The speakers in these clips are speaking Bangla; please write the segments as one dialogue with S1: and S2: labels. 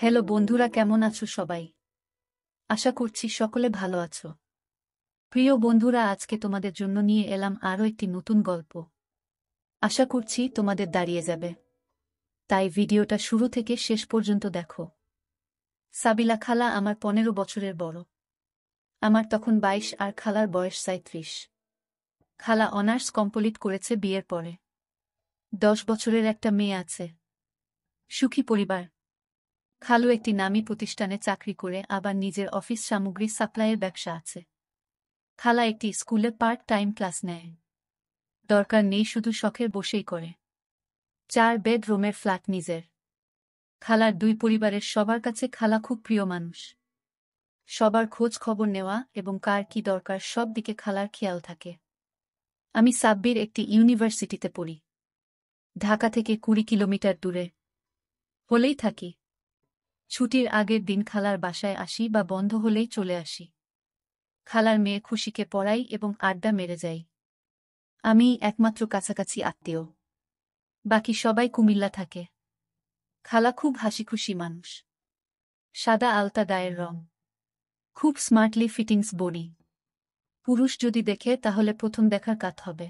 S1: হ্যালো বন্ধুরা, কেমন আছো সবাই? আশা করছি সকলে ভালো আছো। প্রিয় বন্ধুরা, আজকে তোমাদের জন্য নিয়ে এলাম আরও একটি নতুন গল্প। আশা করছি তোমাদের দাঁড়িয়ে যাবে, তাই ভিডিওটা শুরু থেকে শেষ পর্যন্ত দেখো। সাবিলা খালা আমার 15 বছরের বড়। আমার তখন 22 আর খালার বয়স 37। খালা অনার্স কমপ্লিট করেছে বিয়ের পরে। 10 বছরের একটা মেয়ে আছে। সুখী পরিবার। খালু একটি নামী প্রতিষ্ঠানে চাকরি করে আবার নিজের অফিস সামগ্রী সাপ্লাইয়ের ব্যবসা আছে। খালা একটি স্কুলে পার্ট টাইম ক্লাস নেয়। দরকার নেই, শুধু শখের বসেই করে। 4 বেডরুমের ফ্ল্যাট নিজের। খালার 2 পরিবারের সবার কাছে খালা খুব প্রিয় মানুষ। সবার খোঁজ খবর নেওয়া এবং কার কি দরকার সব দিকে খালার খেয়াল থাকে। আমি সাব্বির একটি ইউনিভার্সিটিতে পড়ি। ঢাকা থেকে 20 কিলোমিটার দূরে। হলেই থাকি। ছুটির আগের দিন খালার বাসায় আসি বা বন্ধ হলেই চলে আসি। খালার মেয়ে খুশিকে পড়াই এবং আড্ডা মেরে যাই। আমি একমাত্র কাছাকাছি আত্মীয়। বাকি সবাই কুমিল্লা থাকে। খালা খুব হাসিখুশি মানুষ। সাদা আলতা গায়ের রং। খুব স্মার্টলি ফিটিংস বডি। পুরুষ যদি দেখে তাহলে প্রথম দেখার কাত হবে।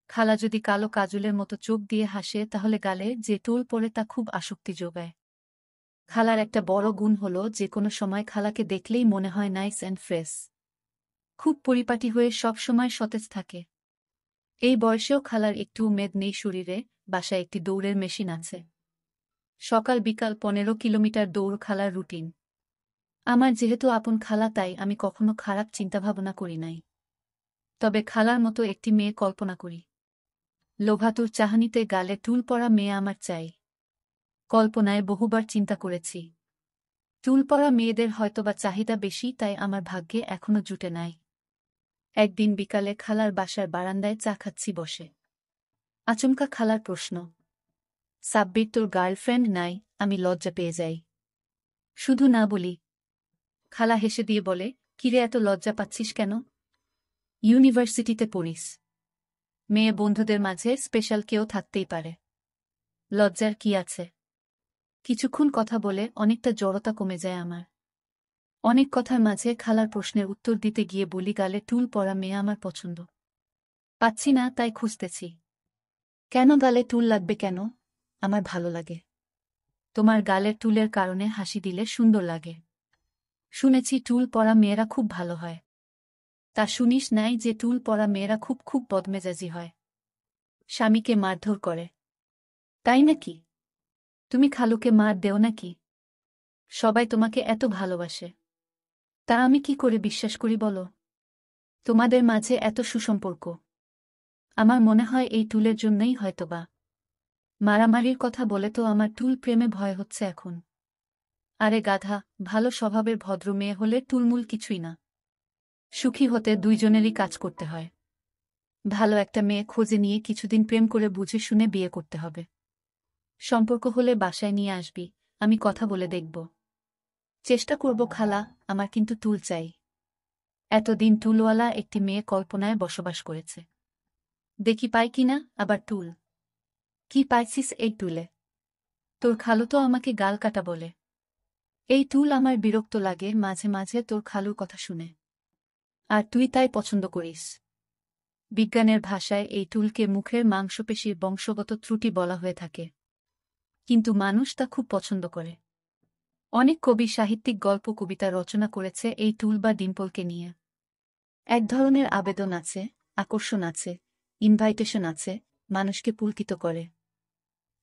S1: খালা যদি কালো কাজলের মতো চোখ দিয়ে হাসে তাহলে গালে যে টোল পড়ে তা খুব আসক্তি যোগায়। খালার একটা বড় গুণ হলো যে কোনো সময় খালাকে দেখলেই মনে হয় নাইস অ্যান্ড ফ্রেশ। খুব পরিপাটি হয়ে সব সময় সতেজ থাকে। এই বয়সেও খালার একটু মেদ নেই শরীরে। বাসায় একটি দৌড়ের মেশিন আছে। সকাল বিকাল 15 কিলোমিটার দৌড় খালার রুটিন। আমার যেহেতু আপন খালা, তাই আমি কখনো খারাপ চিন্তাভাবনা করি নাই। তবে খালার মতো একটি মেয়ে কল্পনা করি। লোভাতুর চাহনিতে গালে টুল পরা মেয়ে আমার চাই। কল্পনায় বহুবার চিন্তা করেছি। টুল পরা মেয়েদের হয়তোবা চাহিদা বেশি, তাই আমার ভাগ্যে এখনো জুটে নাই। একদিন বিকালে খালার বাসার বারান্দায় চা খাচ্ছি বসে। আচমকা খালার প্রশ্ন, সাব্বির তোর গার্লফ্রেন্ড নাই? আমি লজ্জা পেয়ে যাই। শুধু না বলি। খালা হেসে দিয়ে বলে, কিরে এত লজ্জা পাচ্ছিস কেন? ইউনিভার্সিটিতে পড়িস। মেয়ে বন্ধুদের মাঝে স্পেশাল কেউ থাকতেই পারে। লজ্জার কি আছে? কিছুক্ষণ কথা বলে অনেকটা জড়তা কমে যায় আমার। অনেক কথার মাঝে খালার প্রশ্নের উত্তর দিতে গিয়ে বলি, গালে টুল পরা মেয়ে আমার পছন্দ। পাচ্ছি না, তাই খুঁজতেছি। কেন গালে টুল লাগবে কেন? আমার ভালো লাগে। তোমার গালের টুলের কারণে হাসি দিলে সুন্দর লাগে। শুনেছি টুল পরা মেয়েরা খুব ভালো হয়। তা শুনিস নাই যে টুল পরা মেয়েরা খুব খুব বদমেজাজি হয়? স্বামীকে মারধর করে। তাই নাকি? তুমি খালুকে মার দেও নাকি? সবাই তোমাকে এত ভালোবাসে। তা আমি কি করে বিশ্বাস করি বলো? তোমাদের মাঝে এত সুসম্পর্ক। আমার মনে হয় এই টুলের জন্যই হয়তোবা। মারামারির কথা বলে তো আমার টুল প্রেমে ভয় হচ্ছে এখন। আরে গাধা, ভালো স্বভাবের ভদ্র মেয়ে হলে টুলমুল কিছুই না। সুখী হতে দুইজনেরই কাজ করতে হয়। ভালো একটা মেয়ে খোঁজে নিয়ে কিছুদিন প্রেম করে বুঝে শুনে বিয়ে করতে হবে। সম্পর্ক হলে বাসায় নিয়ে আসবি, আমি কথা বলে দেখব। চেষ্টা করব খালা, আমার কিন্তু টুল চাই। এতদিন টুলওয়ালা একটি মেয়ে কল্পনায় বসবাস করেছে। দেখি পাই কিনা আবার টুল। কি পাইছিস এই টুলে? তোর খালু তো আমাকে গাল কাটা বলে। এই টুল আমার বিরক্ত লাগে মাঝে মাঝে তোর খালুর কথা শুনে। আর তুই তাই পছন্দ করিস। বিজ্ঞানের ভাষায় এই টুলকে মুখের মাংসপেশির বংশগত ত্রুটি বলা হয়ে থাকে। কিন্তু মানুষ তা খুব পছন্দ করে। অনেক কবি সাহিত্যিক গল্প কবিতা রচনা করেছে এই টুল বা ডিম্পলকে নিয়ে। এক ধরনের আবেদন আছে, আকর্ষণ আছে, ইনভাইটেশন আছে, মানুষকে পুলকিত করে।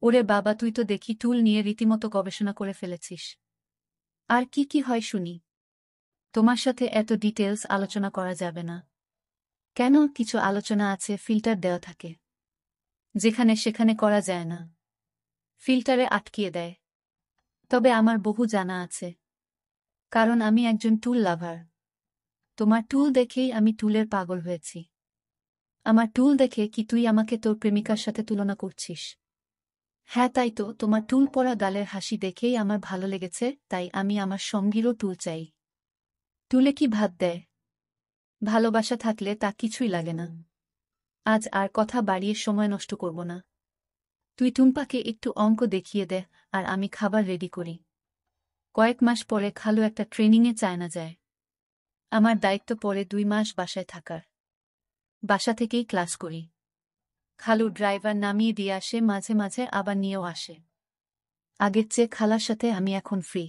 S1: ওরে বাবা, তুই তো দেখি টুল নিয়ে রীতিমতো গবেষণা করে ফেলেছিস। আর কি কি হয় শুনি? তোমার সাথে এত ডিটেলস আলোচনা করা যাবে না। কেন? কিছু আলোচনা আছে ফিল্টার দেওয়া থাকে। যেখানে সেখানে করা যায় না। ফিল্টারে আটকিয়ে দেয়। তবে আমার বহু জানা আছে। কারণ আমি একজন টুল লাভার। তোমার টুল দেখেই আমি টুলের পাগল হয়েছি। আমার টুল দেখে কি তুই আমাকে তোর প্রেমিকার সাথে তুলনা করছিস? হ্যাঁ তাই তো, তোমার টুল পরা গালের হাসি দেখেই আমার ভালো লেগেছে, তাই আমি আমার সঙ্গীরও টুল চাই। টুলে কি ভাত দেয়? ভালোবাসা থাকলে তা কিছুই লাগে না। আজ আর কথা বাড়িয়ে সময় নষ্ট করব না। তুই টুম্পাকে একটু অঙ্ক দেখিয়ে দে, আর আমি খাবার রেডি করি। কয়েক মাস পরে খালু একটা ট্রেনিংয়ে চায়না যায়। আমার দায়িত্ব পড়ে 2 মাস বাসায় থাকার। বাসা থেকেই ক্লাস করি। খালু ড্রাইভার নামিয়ে দিয়ে আসে, মাঝে মাঝে আবার নিয়েও আসে। আগের চেয়ে খালার সাথে আমি এখন ফ্রি।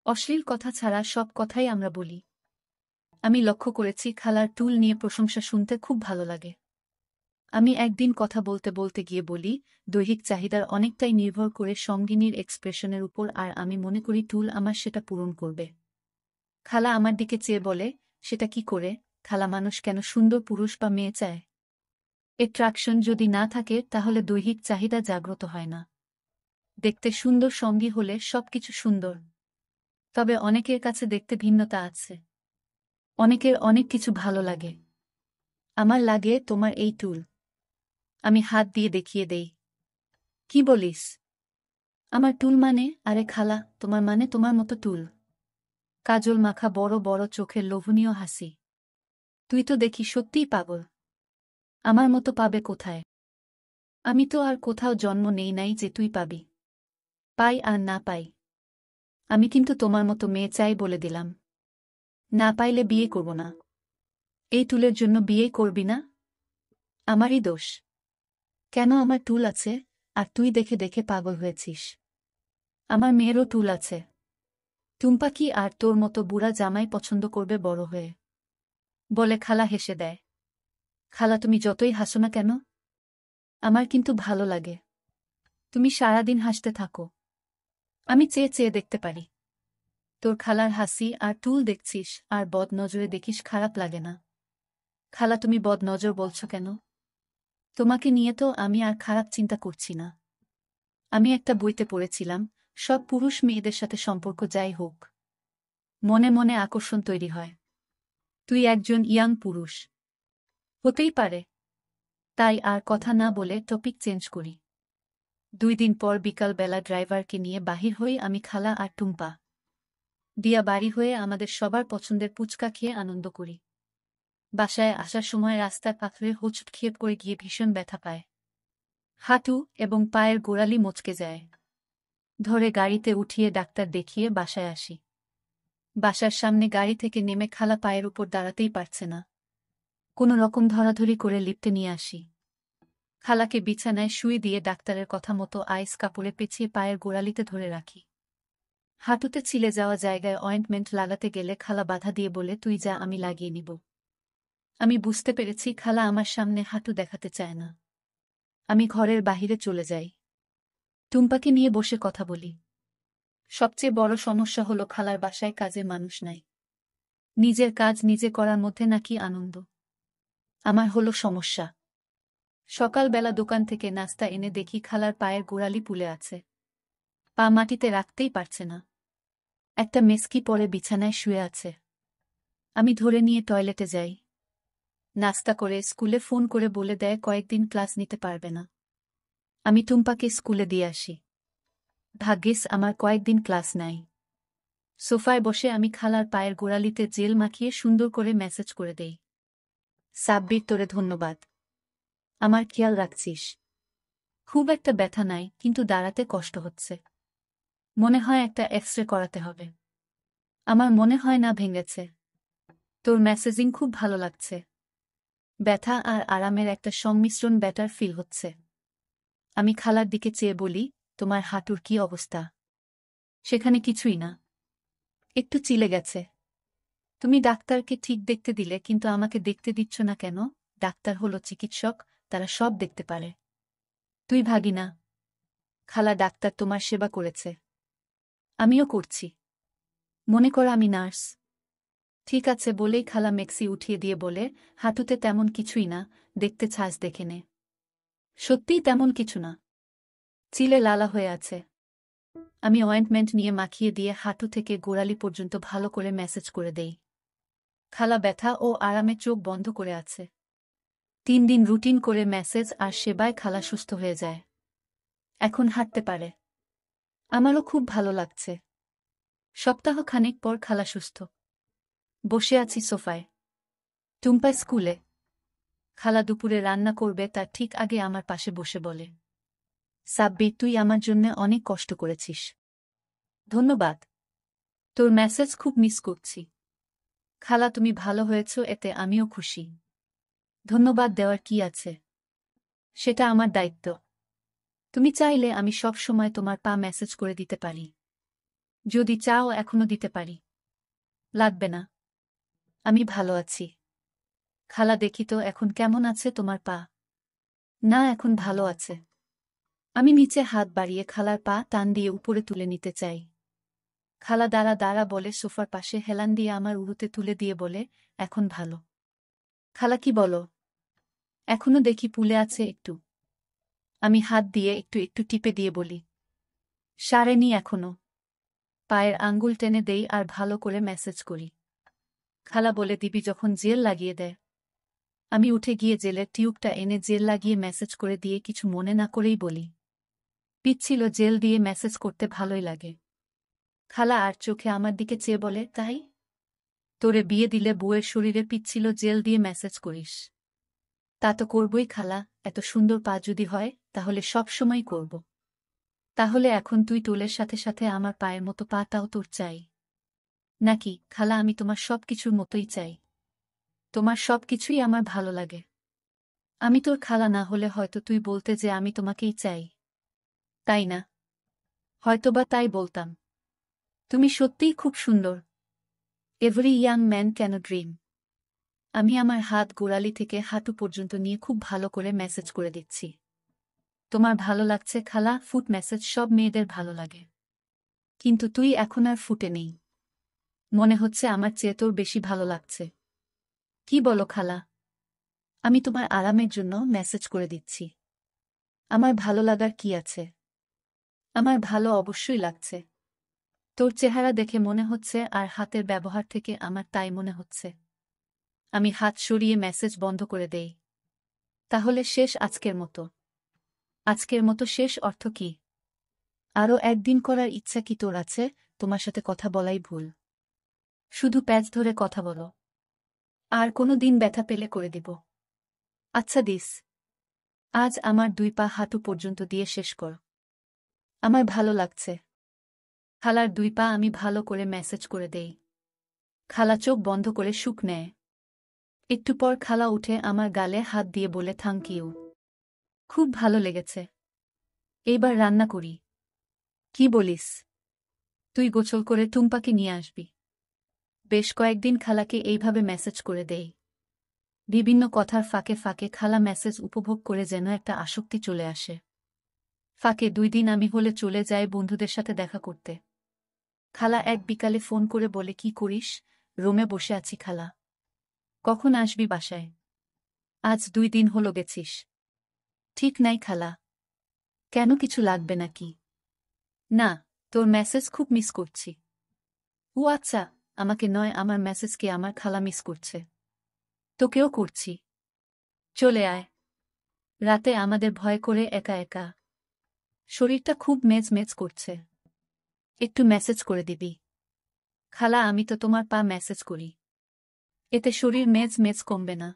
S1: অশ্লীল কথা ছাড়া সব কথাই আমরা বলি। আমি লক্ষ্য করেছি খালার টুল নিয়ে প্রশংসা শুনতে খুব ভালো লাগে। আমি একদিন কথা বলতে বলতে গিয়ে বলি, দৈহিক চাহিদার অনেকটাই নির্ভর করে সঙ্গিনীর এক্সপ্রেশনের উপর, আর আমি মনে করি টুল আমার সেটা পূরণ করবে। খালা আমার দিকে চেয়ে বলে, সেটা কি করে? খালা, মানুষ কেন সুন্দর পুরুষ বা মেয়ে চায়? অ্যাট্রাকশন যদি না থাকে তাহলে দৈহিক চাহিদা জাগ্রত হয় না। দেখতে সুন্দর সঙ্গী হলে সবকিছু সুন্দর। তবে অনেকের কাছে দেখতে ভিন্নতা আছে। অনেকের অনেক কিছু ভালো লাগে। আমার লাগে তোমার এই টুল। আমি হাত দিয়ে দেখিয়ে দেই। কি বলিস? আমার টুল মানে? আরে খালা, তোমার মানে তোমার মতো টুল। কাজল মাখা বড় বড় চোখের লোভনীয় হাসি। তুই তো দেখি সত্যিই পাগল। আমার মতো পাবে কোথায়? আমি তো আর কোথাও জন্ম নেই নাই যে তুই পাবি। পাই আর না পাই, আমি কিন্তু তোমার মতো মেয়ে চাই বলে দিলাম। না পাইলে বিয়ে করব না। এই টুলের জন্য বিয়ে করবি না? আমারই দোষ। কেন? আমার টুল আছে, আর তুই দেখে দেখে পাগল হয়েছিস। আমার মেয়েরও টুল আছে। টুম্পা কি আর তোর মতো বুড়া জামাই পছন্দ করবে বড় হয়ে? বলে খালা হেসে দেয়। খালা, তুমি যতই হাসো না কেন, আমার কিন্তু ভালো লাগে। তুমি সারাদিন হাসতে থাকো, আমি চেয়ে চেয়ে দেখতে পারি। তোর খালার হাসি আর টুল দেখছিস আর বদ নজরে দেখিস, খারাপ লাগে না? খালা, তুমি বদ নজর বলছো কেন? তোমাকে নিয়ে তো আমি আর খারাপ চিন্তা করছি না। আমি একটা বইতে পড়েছিলাম, সব পুরুষ মেয়েদের সাথে সম্পর্ক যাই হোক, মনে মনে আকর্ষণ তৈরি হয়। তুই একজন ইয়াং পুরুষ, হতেই পারে। তাই আর কথা না বলে টপিক চেঞ্জ করি। 2 দিন পর বিকালবেলা ড্রাইভারকে নিয়ে বাহির হই আমি, খালা আর টুম্পা। দিয়া বাড়ি হয়ে আমাদের সবার পছন্দের পুচকা খেয়ে আনন্দ করি। বাসায় আসার সময় রাস্তার পাথরে হোঁচট খেয়ে পড়ে গিয়ে ভীষণ ব্যথা পায়। হাঁটু এবং পায়ের গোড়ালি মচকে যায়। ধরে গাড়িতে উঠিয়ে ডাক্তার দেখিয়ে বাসায় আসি। বাসার সামনে গাড়ি থেকে নেমে খালা পায়ের উপর দাঁড়াতেই পারছে না। কোনো রকম ধরাধরি করে লিফটে নিয়ে আসি। খালাকে বিছানায় শুয়ে দিয়ে ডাক্তারের কথা মতো আইস কাপড়ে পেঁচিয়ে পায়ের গোড়ালিতে ধরে রাখি। হাঁটুতে ছিলে যাওয়া জায়গায় অয়েন্টমেন্ট লাগাতে গেলে খালা বাধা দিয়ে বলে, তুই যা, আমি লাগিয়ে নিব। আমি বুঝতে পেরেছি খালা আমার সামনে হাঁটু দেখাতে চায় না। আমি ঘরের বাহিরে চলে যাই। টুম্পাকে নিয়ে বসে কথা বলি। সবচেয়ে বড় সমস্যা হলো খালার বাসায় কাজের মানুষ নাই। নিজের কাজ নিজে করার মধ্যে নাকি আনন্দ। আমার হলো সমস্যা। সকালবেলা দোকান থেকে নাস্তা এনে দেখি খালার পায়ের গোড়ালি পুলে আছে। পা মাটিতে রাখতেই পারছে না। একটা মেস্কি পরে বিছানায় শুয়ে আছে। আমি ধরে নিয়ে টয়লেটে যাই। নাস্তা করে স্কুলে ফোন করে বলে দেয় কয়েকদিন ক্লাস নিতে পারবে না। আমি টুম্পাকে স্কুলে দিয়ে আসি। ভাগ্যিস আমার কয়েকদিন ক্লাস নাই। সোফায় বসে আমি খালার পায়ের গোড়ালিতে জেল মাখিয়ে সুন্দর করে মেসেজ করে দেই, সাব্বির, তোরে ধন্যবাদ, আমার খেয়াল রাখছিস। খুব একটা ব্যথা নাই, কিন্তু দাঁড়াতে কষ্ট হচ্ছে। মনে হয় একটা এক্সরে করাতে হবে। আমার মনে হয় না ভেঙেছে। তোর মেসেজিং খুব ভালো লাগছে। ব্যথা আর আরামের একটা সংমিশ্রণ, বেটার ফিল হচ্ছে। আমি খালার দিকে চেয়ে বলি, তোমার হাঁটুর কি অবস্থা? সেখানে কিছুই না, একটু চিলে গেছে। তুমি ডাক্তারকে ঠিক দেখতে দিলে, কিন্তু আমাকে দেখতে দিচ্ছ না কেন? ডাক্তার হলো চিকিৎসক, তারা সব দেখতে পারে। তুই ভাগি না। খালা, ডাক্তার তোমার সেবা করেছে, আমিও করছি। মনে কর আমি নার্স। ঠিক আছে বলেই খালা মেক্সি উঠিয়ে দিয়ে বলে, হাঁটুতে তেমন কিছুই না, দেখতে ছাঁচ দেখে নে। সত্যিই তেমন কিছু না, চিলে লালা হয়ে আছে। আমি অয়েন্টমেন্ট নিয়ে মাখিয়ে দিয়ে হাঁটু থেকে গোড়ালি পর্যন্ত ভালো করে ম্যাসেজ করে দেই। খালা ব্যথা ও আরামে চোখ বন্ধ করে আছে। 3 দিন রুটিন করে ম্যাসেজ আর সেবায় খালা সুস্থ হয়ে যায়। এখন হাঁটতে পারে। আমারও খুব ভালো লাগছে। সপ্তাহ খানেক পর খালা সুস্থ। বসে আছি সোফায়। টুম্পা স্কুলে। খালা দুপুরে রান্না করবে তার ঠিক আগে আমার পাশে বসে বলে, সাব্বির, তুই আমার জন্য অনেক কষ্ট করেছিস। ধন্যবাদ। তোর মেসেজ খুব মিস করছি। খালা তুমি ভালো হয়েছ এতে আমিও খুশি। ধন্যবাদ দেওয়ার কি আছে? সেটা আমার দায়িত্ব। তুমি চাইলে আমি সব সময় তোমার পা মেসেজ করে দিতে পারি। যদি চাও এখনো দিতে পারি। লাগবে না। আমি ভালো আছি। খালা দেখি তো এখন কেমন আছে তোমার পা? না এখন ভালো আছে। আমি নিচে হাত বাড়িয়ে খালার পা টান দিয়ে উপরে তুলে নিতে চাই। খালা দাঁড়া দাঁড়া বলে সোফার পাশে হেলান দিয়ে আমার উরুতে তুলে দিয়ে বলে, এখন ভালো। খালা কি বলো? এখনো দেখি ফুলে আছে একটু। আমি হাত দিয়ে একটু একটু টিপে দিয়ে বলি, সারেনি এখনো। পায়ের আঙ্গুল টেনে দেই আর ভালো করে মেসেজ করি। খালা বলে দিবি যখন জেল লাগিয়ে দেয়। আমি উঠে গিয়ে জেলের টিউবটা এনে জেল লাগিয়ে মেসেজ করে দিয়ে কিছু মনে না করেই বলি, পিচ্ছিল জেল দিয়ে মেসেজ করতে ভালোই লাগে। খালা আর চোখে আমার দিকে চেয়ে বলে, তাই? তোরে বিয়ে দিলে বউয়ের শরীরে পিচ্ছিল জেল দিয়ে মেসেজ করিস? তা তো করবই খালা, এত সুন্দর পা যদি হয় তাহলে সব সময় করব। তাহলে এখন তুই টোলের সাথে সাথে আমার পায়ের মতো পাটাও তোর চাই নাকি? খালা আমি তোমার সব কিছুর মতোই চাই। তোমার সব কিছুই আমার ভালো লাগে। আমি তোর খালা না হলে হয়তো তুই বলতে যে আমি তোমাকেই চাই, তাই না? হয়তোবা তাই বলতাম। তুমি সত্যিই খুব সুন্দর। Every young man can dream. আমি আমার হাত গোড়ালি থেকে হাঁটু পর্যন্ত নিয়ে খুব ভালো করে মেসেজ করে দিচ্ছি। তোমার ভালো লাগছে খালা? ফুট মেসেজ সব মেয়েদের ভালো লাগে। কিন্তু তুই এখন আর ফুটে নেই। মনে হচ্ছে আমার চেয়ে তোর বেশি ভালো লাগছে। কি বলো খালা? আমি তোমার আরামের জন্য মেসেজ করে দিচ্ছি। আমার ভালো লাগার কি আছে? আমার ভালো অবশ্যই লাগছে। তোর চেহারা দেখে মনে হচ্ছে আর হাতের ব্যবহার থেকে আমার তাই মনে হচ্ছে। আমি হাত সরিয়ে মেসেজ বন্ধ করে দেই। তাহলে শেষ আজকের মতো? আজকের মতো শেষ অর্থ কি? আরও একদিন করার ইচ্ছা কি তোর আছে? তোমার সাথে কথা বলাই ভুল। শুধু প্যাচ ধরে কথা বলো। আর কোনো দিন ব্যথা পেলে করে দিব। আচ্ছা দিস। আজ আমার 2 পা হাঁটু পর্যন্ত দিয়ে শেষ কর। আমার ভালো লাগছে। খালার 2 পা আমি ভালো করে মেসেজ করে দেই। খালা চোখ বন্ধ করে সুখ নেয়। একটু পর খালা উঠে আমার গালে হাত দিয়ে বলে, থ্যাংক ইউ। খুব ভালো লেগেছে। এইবার রান্না করি। কি বলিস? তুই গোছল করে টুম্পাকে নিয়ে আসবি। বেশ কয়েকদিন খালাকে এইভাবে মেসেজ করে দেই। বিভিন্ন কথার ফাঁকে ফাঁকে খালা মেসেজ উপভোগ করে যেন একটা আসক্তি চলে আসে। ফাঁকে 2 দিন আমি হলে চলে যাই বন্ধুদের সাথে দেখা করতে। খালা এক বিকালে ফোন করে বলে, কি করিস? রুমে বসে আছি খালা। কখন আসবি বাসায়? আজ 2 দিন হলো গেছিস। ঠিক নাই খালা। কেন কিছু লাগবে নাকি? না, তোর মেসেজ খুব মিস করছি। ও আচ্ছা, আমাকে নয় আমার মেসেজকে আমার খালা মিস করছে। তোকেও করছি। চলে আয়। রাতে আমাদের ভয় করে একা একা। শরীরটা খুব মেজ মেজ করছে। একটু মেসেজ করে দিবি? খালা আমি তো তোমার পা মেসেজ করি। এতে শরীর মেজ মেজ কমবে না।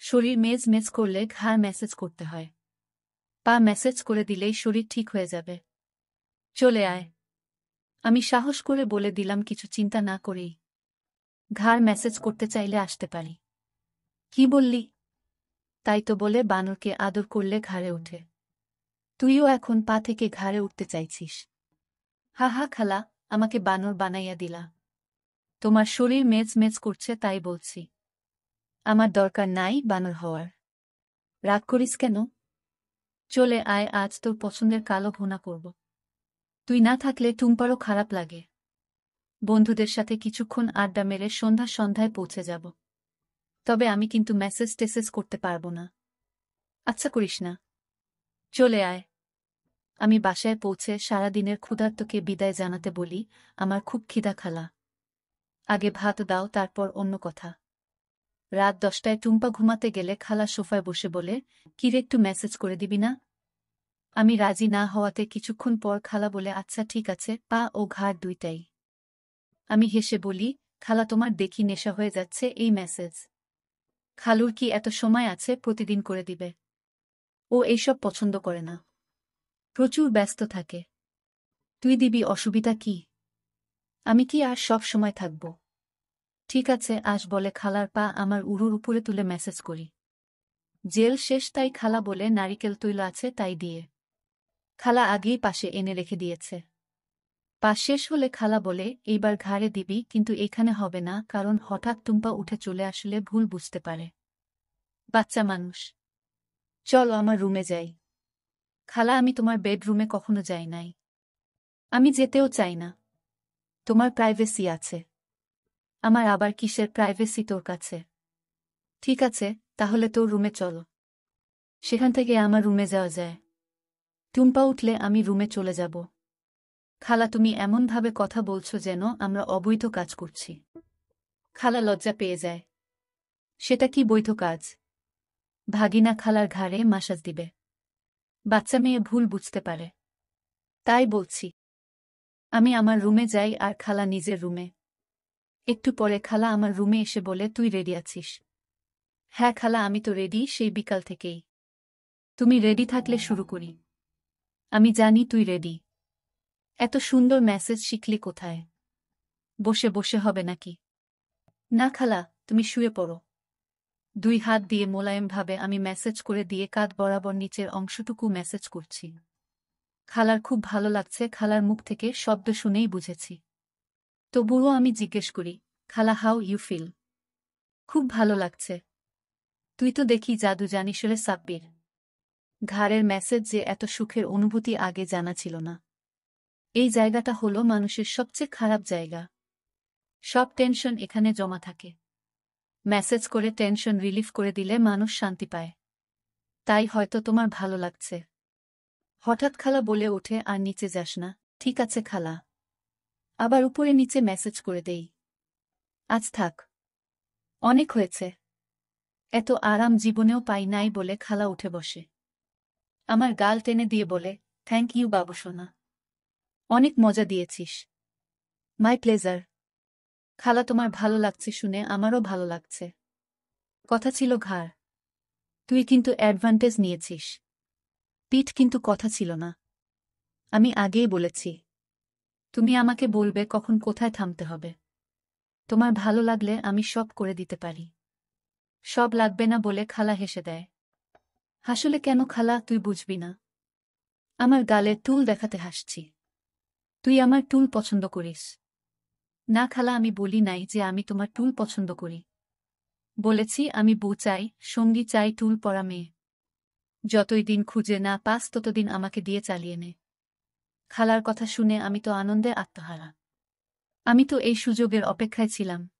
S1: শরীর মেজ মেজ করলে ঘাড় মেসেজ করতে হয়। পা মেসেজ করে দিলেই শরীর ঠিক হয়ে যাবে। চলে আয়। আমি সাহস করে বলে দিলাম, কিছু চিন্তা না করেই। ঘাড় মেসেজ করতে চাইলে আসতে পারি। কি বললি? তাই তো বলে বানরকে আদর করলে ঘাড়ে ওঠে। তুইও এখন পা থেকে ঘাড়ে উঠতে চাইছিস? হা হা খালা, আমাকে বানর বানাইয়া দিলা। তোমার শরীর মেজ মেজ করছে তাই বলছি। আমার দরকার নাই বানর হওয়ার। রাগ করিস কেন? চলে আয়, আজ তোর পছন্দের কালো ভুনা করব। তুই না থাকলে টুম্পারও খারাপ লাগে। বন্ধুদের সাথে কিছুক্ষণ আড্ডা মেরে সন্ধ্যায় পৌঁছে যাব। তবে আমি কিন্তু মেসেজ টেসেজ করতে পারব না। আচ্ছা করিস না। চলে আয়। আমি বাসায় পৌঁছে সারাদিনের ক্ষুধার্তকে বিদায় জানাতে বলি, আমার খুব খিদা খালা। আগে ভাত দাও তারপর অন্য কথা। রাত 10টায় টুম্পা ঘুমাতে গেলে খালা সোফায় বসে বলে, কিরে একটু মেসেজ করে দিবি না? আমি রাজি না হওয়াতে কিছুক্ষণ পর খালা বলে, আচ্ছা ঠিক আছে, পা ও ঘাড় দুইটাই। আমি হেসে বলি, খালা তোমার দেখি নেশা হয়ে যাচ্ছে এই মেসেজ। খালুর কি এত সময় আছে প্রতিদিন করে দিবে? ও এইসব পছন্দ করে না। প্রচুর ব্যস্ত থাকে। তুই দিবি, অসুবিধা কি? আমি কি আর সব সময় থাকব? ঠিক আছে আস বলে খালার পা আমার উরুর উপরে তুলে মেসেজ করি। জেল শেষ তাই খালা বলে নারিকেল তৈল আছে তাই দিয়ে। খালা আগেই পাশে এনে রেখে দিয়েছে। পাশ শেষ হলে খালা বলে এইবার ঘাড়ে দিবি কিন্তু এখানে হবে না কারণ হঠাৎ টুম্পা উঠে চলে আসলে ভুল বুঝতে পারে। বাচ্চা মানুষ। চলো আমার রুমে যাই। খালা আমি তোমার বেডরুমে কখনো যাই নাই। আমি যেতেও চাই না। তোমার প্রাইভেসি আছে। আমার আবার কিসের প্রাইভেসি তোর কাছে? ঠিক আছে তাহলে তোর রুমে চলো। সেখান থেকে আমার রুমে যাওয়া যায়। টুম্পা উঠলে আমি রুমে চলে যাব। খালা তুমি এমনভাবে কথা বলছো যেন আমরা অবৈধ কাজ করছি। খালা লজ্জা পেয়ে যায়। সেটা কি বৈধ কাজ? ভাগিনা খালার ঘাড়ে মাসাজ দিবে। বাচ্চা মেয়ে ভুল বুঝতে পারে। তাই বলছি। আমি আমার রুমে যাই আর খালা নিজের রুমে। একটু পরে খালা আমার রুমে এসে বলে তুই রেডি আছিস? হ্যাঁ খালা আমি তো রেডি সেই বিকাল থেকেই। তুমি রেডি থাকলে শুরু করি। আমি জানি তুই রেডি। এত সুন্দর মেসেজ শিখলি কোথায়? বসে বসে হবে নাকি? না খালা তুমি শুয়ে পড়ো। দুই হাত দিয়ে মোলায়েমভাবে আমি মেসেজ করে দিয়ে কাঁধ বরাবর নিচের অংশটুকু মেসেজ করছি। খালার খুব ভালো লাগছে খালার মুখ থেকে শব্দ শুনেই বুঝেছি। তবুও আমি জিজ্ঞেস করি খালা হাউ ইউ ফিল? খুব ভালো লাগছে। তুই তো দেখি জাদু জানিস রে সাব্বির। ঘাড়ের মেসেজ যে এত সুখের অনুভূতি আগে জানা ছিল না। এই জায়গাটা হলো মানুষের সবচেয়ে খারাপ জায়গা। সব টেনশন এখানে জমা থাকে। মেসেজ করে টেনশন রিলিফ করে দিলে মানুষ শান্তি পায়। তাই হয়তো তোমার ভালো লাগছে। হঠাৎ খালা বলে ওঠে আর নিচে যাস না। ঠিক আছে খালা। আবার উপরে নিচে মেসেজ করে দেই। আজ থাক। অনেক হয়েছে। এত আরাম জীবনেও পাই নাই বলে খালা উঠে বসে। আমার গাল টেনে দিয়ে বলে থ্যাংক ইউ বাবু সোনা। অনেক মজা দিয়েছিস। My pleasure. খালা তোমার ভালো লাগছে শুনে আমারও ভালো লাগছে। কথা ছিল ঘাড়। তুই কিন্তু অ্যাডভান্টেজ নিয়েছিস। পিঠ কিন্তু কথা ছিল না। আমি আগেই বলেছি। তুমি আমাকে বলবে কখন কোথায় থামতে হবে। তোমার ভালো লাগলে আমি সব করে দিতে পারি। সব লাগবে না বলে খালা হেসে দেয়। হাসলে কেন খালা তুই বুঝবি না? আমার গালে টুল দেখাতে হাসছি। তুই আমার টুল পছন্দ করিস? না খালা আমি বলি নাই যে আমি তোমার টুল পছন্দ করি। বলেছি আমি বউ চাই, সঙ্গী চাই, টুল পরা মেয়ে। যতই দিন খুঁজে না পাস ততদিন আমাকে দিয়ে চালিয়ে নে। খালার কথা শুনে আমি তো আনন্দে আত্মহারা। আমি তো এই সুযোগের অপেক্ষায় ছিলাম।